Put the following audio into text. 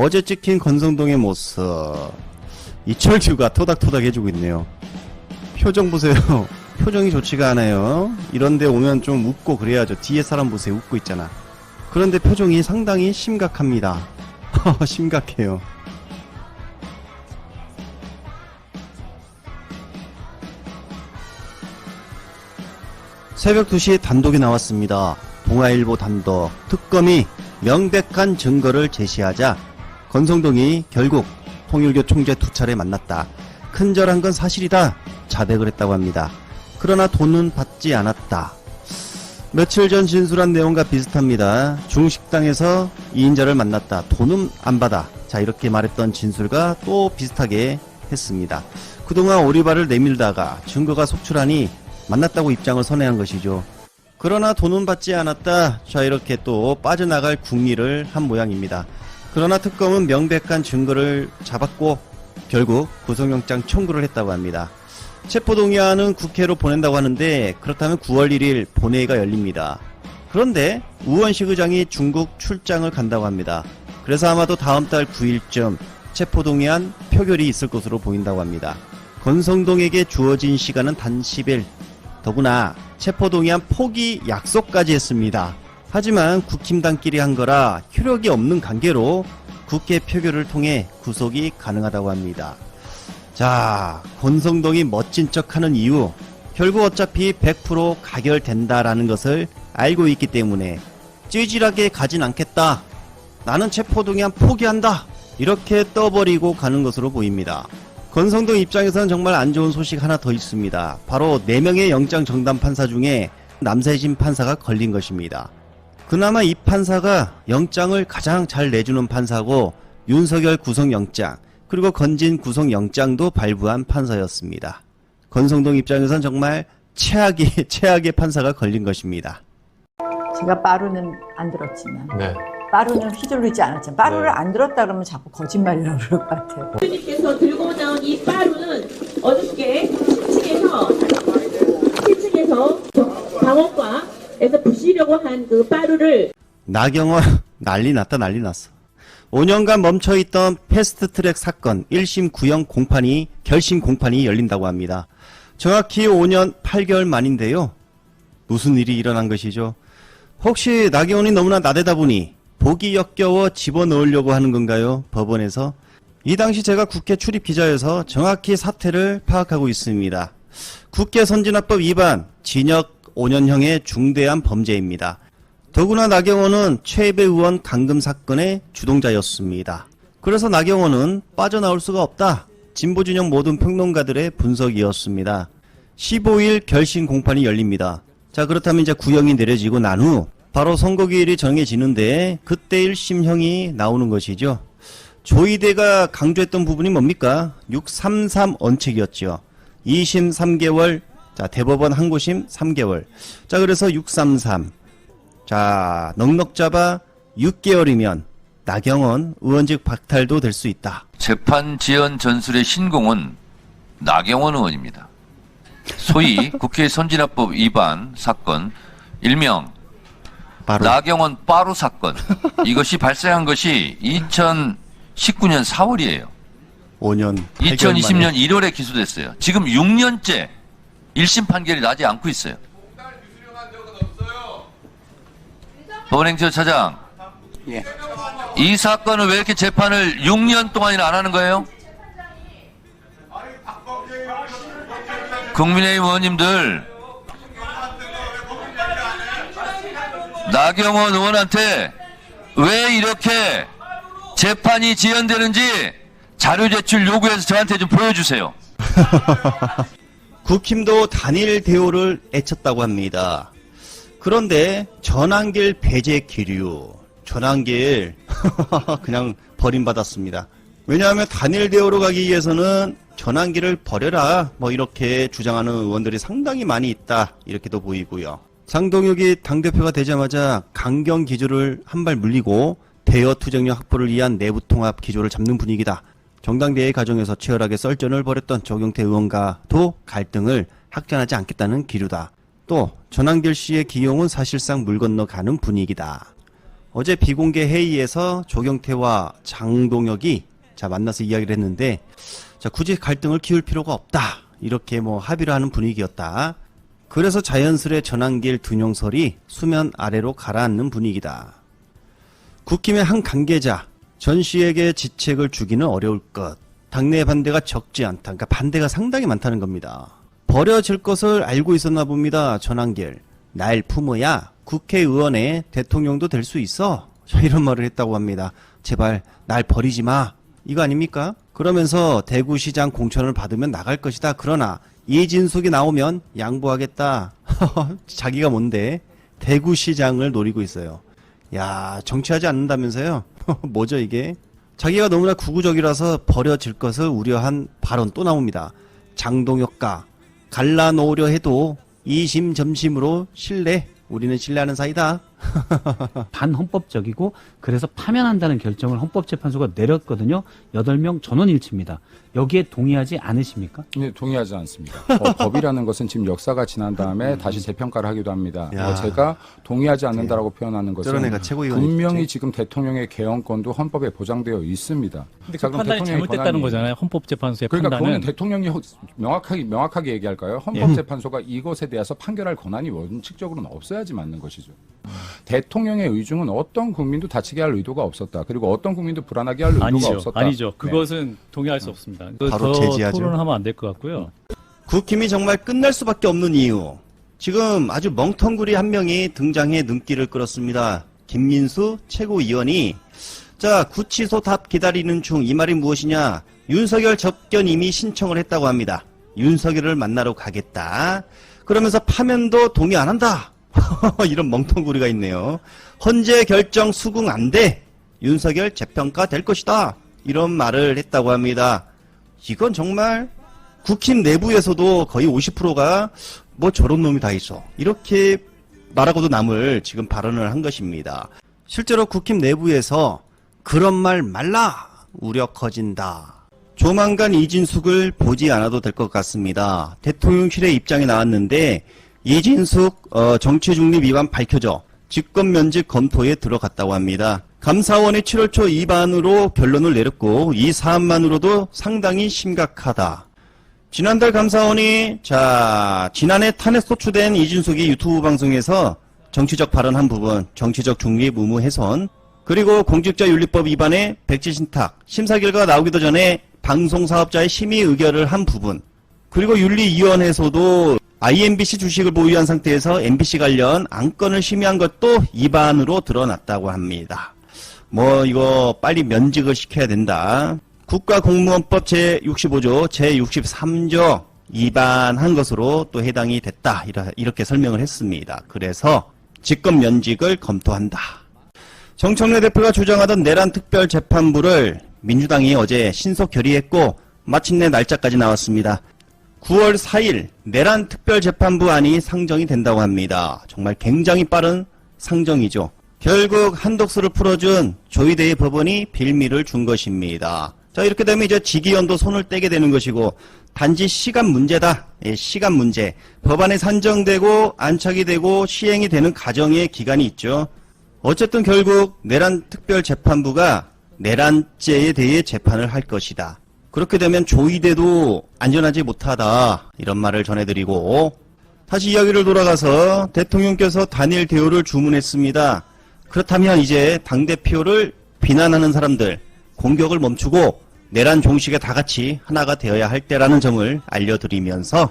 어제 찍힌 건성동의 모습. 이철규가 토닥토닥 해주고 있네요. 표정 보세요. 표정이 좋지가 않아요. 이런데 오면 좀 웃고 그래야죠. 뒤에 사람 보세요. 웃고 있잖아. 그런데 표정이 상당히 심각합니다. 심각해요. 새벽 2시에 단독이 나왔습니다. 동아일보 단독. 특검이 명백한 증거를 제시하자 건성동이 결국 통일교 총재 2차례 만났다. 큰절한 건 사실이다. 자백을 했다고 합니다. 그러나 돈은 받지 않았다. 며칠 전 진술한 내용과 비슷합니다. 중식당에서 2인자를 만났다. 돈은 안 받아. 자, 이렇게 말했던 진술과 또 비슷하게 했습니다. 그동안 오리발을 내밀다가 증거가 속출하니 만났다고 입장을 선회한 것이죠. 그러나 돈은 받지 않았다. 자, 이렇게 또 빠져나갈 궁리를 한 모양입니다. 그러나 특검은 명백한 증거를 잡았고 결국 구속영장 청구를 했다고 합니다. 체포동의안은 국회로 보낸다고 하는데 그렇다면 9월 1일 본회의가 열립니다. 그런데 우원식 의장이 중국 출장을 간다고 합니다. 그래서 아마도 다음 달 9일쯤 체포동의안 표결이 있을 것으로 보인다고 합니다. 건성동에게 주어진 시간은 단 10일. 더구나 체포동의안 포기 약속까지 했습니다. 하지만 국힘당끼리 한 거라 효력이 없는 관계로 국회 표결을 통해 구속이 가능하다고 합니다. 자, 건성동이 멋진 척하는 이유, 결국 어차피 100% 가결된다라는 것을 알고 있기 때문에 찌질하게 가진 않겠다. 나는 체포동의안 포기한다. 이렇게 떠버리고 가는 것으로 보입니다. 건성동 입장에서는 정말 안 좋은 소식 하나 더 있습니다. 바로 4명의 영장 정담 판사 중에 남세진 판사가 걸린 것입니다. 그나마 이 판사가 영장을 가장 잘 내주는 판사고 윤석열 구속영장 그리고 건진 구속영장도 발부한 판사였습니다. 건성동 입장에선 정말 최악의 판사가 걸린 것입니다. 제가 빠루는 안 들었지만 네. 빠루는 휘둘르지 않았지만 빠루를 안 들었다 그러면 자꾸 거짓말이라고 그럴 것 같아요. 교수님께서 들고 나온 이 빠루는 어저께 7층에서 강원과에서 부시려고 한 그 빠루를 나경원 난리 났어. 5년간 멈춰있던 패스트트랙 사건 1심 구형 공판이 결심 공판이 열린다고 합니다. 정확히 5년 8개월 만인데요. 무슨 일이 일어난 것이죠? 혹시 나경원이 너무나 나대다 보니 보기 역겨워 집어넣으려고 하는 건가요? 법원에서? 이 당시 제가 국회 출입 기자여서 정확히 사태를 파악하고 있습니다. 국회 선진화법 위반, 징역 5년형의 중대한 범죄입니다. 더구나 나경원은 최배 의원 감금 사건의 주동자였습니다. 그래서 나경원은 빠져나올 수가 없다. 진보진영 모든 평론가들의 분석이었습니다. 15일 결심 공판이 열립니다. 자, 그렇다면 이제 구형이 내려지고 난 후 바로 선고기일이 정해지는데 그때 1심형이 나오는 것이죠. 조희대가 강조했던 부분이 뭡니까? 633 원칙이었죠. 2심 3개월, 자, 대법원 항고심 3개월. 자, 그래서 633. 자, 넉넉 잡아 6개월이면 나경원 의원직 박탈도 될 수 있다. 재판 지연 전술의 신공은 나경원 의원입니다. 소위 국회 선진화법 위반 사건, 일명 바로 나경원 빠루 사건. 이것이 발생한 것이 2019년 4월이에요. 5년 2020년 1월에 기소됐어요. 지금 6년째 1심 판결이 나지 않고 있어요. 법원행정 차장, 예. 이 사건은 왜 이렇게 재판을 6년 동안이나 안 하는 거예요? 국민의힘 의원님들, 나경원 의원한테 왜 이렇게 재판이 지연되는지 자료 제출 요구해서 저한테 좀 보여주세요. 국힘도 단일 대우를 애쳤다고 합니다. 그런데 전환길 배제 기류, 전환길 그냥 버림받았습니다. 왜냐하면 단일 대우로 가기 위해서는 전환길을 버려라 뭐 이렇게 주장하는 의원들이 상당히 많이 있다 이렇게도 보이고요. 장동혁이 당대표가 되자마자 강경 기조를 한 발 물리고 대여 투쟁력 확보를 위한 내부 통합 기조를 잡는 분위기다. 정당대회 과정에서 치열하게 썰전을 벌였던 조경태 의원과도 갈등을 확전하지 않겠다는 기류다. 또 전환길 씨의 기용은 사실상 물 건너가는 분위기다. 어제 비공개 회의에서 조경태와 장동혁이 만나서 이야기를 했는데, 굳이 갈등을 키울 필요가 없다. 이렇게 합의를 하는 분위기였다. 그래서 자연스레 전환길 등용설이 수면 아래로 가라앉는 분위기다. 국힘의 한 관계자, 전 씨에게 지책을 주기는 어려울 것. 당내 반대가 적지 않다. 그러니까 반대가 상당히 많다는 겁니다. 버려질 것을 알고 있었나 봅니다. 전환길. 날 품어야 국회의원에 대통령도 될 수 있어. 이런 말을 했다고 합니다. 제발 날 버리지 마. 이거 아닙니까? 그러면서 대구시장 공천을 받으면 나갈 것이다. 그러나 이진숙이 나오면 양보하겠다. 자기가 뭔데? 대구시장을 노리고 있어요. 야, 정치하지 않는다면서요? 뭐죠 이게? 자기가 너무나 구구적이라서 버려질 것을 우려한 발언 또 나옵니다. 장동혁과 갈라놓으려 해도 이심점심으로 신뢰. 우리는 신뢰하는 사이다. 반헌법적이고 그래서 파면한다는 결정을 헌법재판소가 내렸거든요. 8명 전원일치입니다. 여기에 동의하지 않으십니까? 네, 동의하지 않습니다. 법이라는 것은 지금 역사가 지난 다음에 다시 재평가를 하기도 합니다. 야. 제가 동의하지 않는다라고 표현하는 것은 저런 애가 최고위원이지. 분명히 지금 대통령의 개헌권도 헌법에 보장되어 있습니다. 근데 자, 그 그럼 판단이 대통령의 잘못됐다는 권한이- 거잖아요. 헌법재판소의 그러니까 판단은. 그거는 대통령이 명확하게 얘기할까요? 헌법재판소가 이것에 대해서 판결할 권한이 원칙적으로는 없어야지 맞는 것이죠. 대통령의 의중은 어떤 국민도 다치게 할 의도가 없었다. 그리고 어떤 국민도 불안하게 할 의도가 아니죠. 없었다. 아니죠. 네. 그것은 동의할 수 없습니다. 바로 더 제지하죠. 토론을 하면 안 될 것 같고요. 국힘이 정말 끝날 수밖에 없는 이유. 지금 아주 멍텅구리 한 명이 등장해 눈길을 끌었습니다. 김민수 최고위원이 구치소 답 기다리는 중. 이 말이 무엇이냐? 윤석열 접견 이미 신청을 했다고 합니다. 윤석열을 만나러 가겠다. 그러면서 파면도 동의 안 한다. 이런 멍텅구리가 있네요. 헌재 결정 수긍 안 돼. 윤석열 재평가 될 것이다. 이런 말을 했다고 합니다. 이건 정말 국힘 내부에서도 거의 50%가 저런 놈이 다 있어. 이렇게 말하고도 남을 지금 발언을 한 것입니다. 실제로 국힘 내부에서 그런 말 말라. 우려 커진다. 조만간 이진숙을 보지 않아도 될 것 같습니다. 대통령실의 입장이 나왔는데 이진숙 정치 중립 위반 밝혀져 직권 면직 검토에 들어갔다고 합니다. 감사원이 7월 초 위반으로 결론을 내렸고 이 사안만으로도 상당히 심각하다. 지난달 감사원이 지난해 탄핵 소추된 이진숙이 유튜브 방송에서 정치적 발언한 부분, 정치적 중립 의무 훼손, 그리고 공직자윤리법 위반의 백지 신탁, 심사 결과가 나오기도 전에 방송사업자의 심의 의결을 한 부분, 그리고 윤리위원회에서도 IMBC 주식을 보유한 상태에서 MBC 관련 안건을 심의한 것도 위반으로 드러났다고 합니다. 이거 빨리 면직을 시켜야 된다. 국가공무원법 제65조, 제63조 위반한 것으로 또 해당이 됐다. 이렇게 설명을 했습니다. 그래서 직권 면직을 검토한다. 정청래 대표가 주장하던 내란 특별재판부를 민주당이 어제 신속 결의했고 마침내 날짜까지 나왔습니다. 9월 4일 내란 특별재판부안이 상정이 된다고 합니다. 정말 굉장히 빠른 상정이죠. 결국 한독수를 풀어준 조희대의 법원이 빌미를 준 것입니다. 이렇게 되면 이제 지기현도 손을 떼게 되는 것이고 단지 시간 문제다. 시간 문제. 법안이 산정되고 안착이 되고 시행이 되는 과정의 기간이 있죠. 어쨌든 결국 내란 특별재판부가 내란죄에 대해 재판을 할 것이다. 그렇게 되면 조희대도 안전하지 못하다. 이런 말을 전해드리고 다시 이야기를 돌아가서 대통령께서 단일 대우를 주문했습니다. 그렇다면 이제 당대표를 비난하는 사람들 공격을 멈추고 내란 종식에 다 같이 하나가 되어야 할 때라는 점을 알려드리면서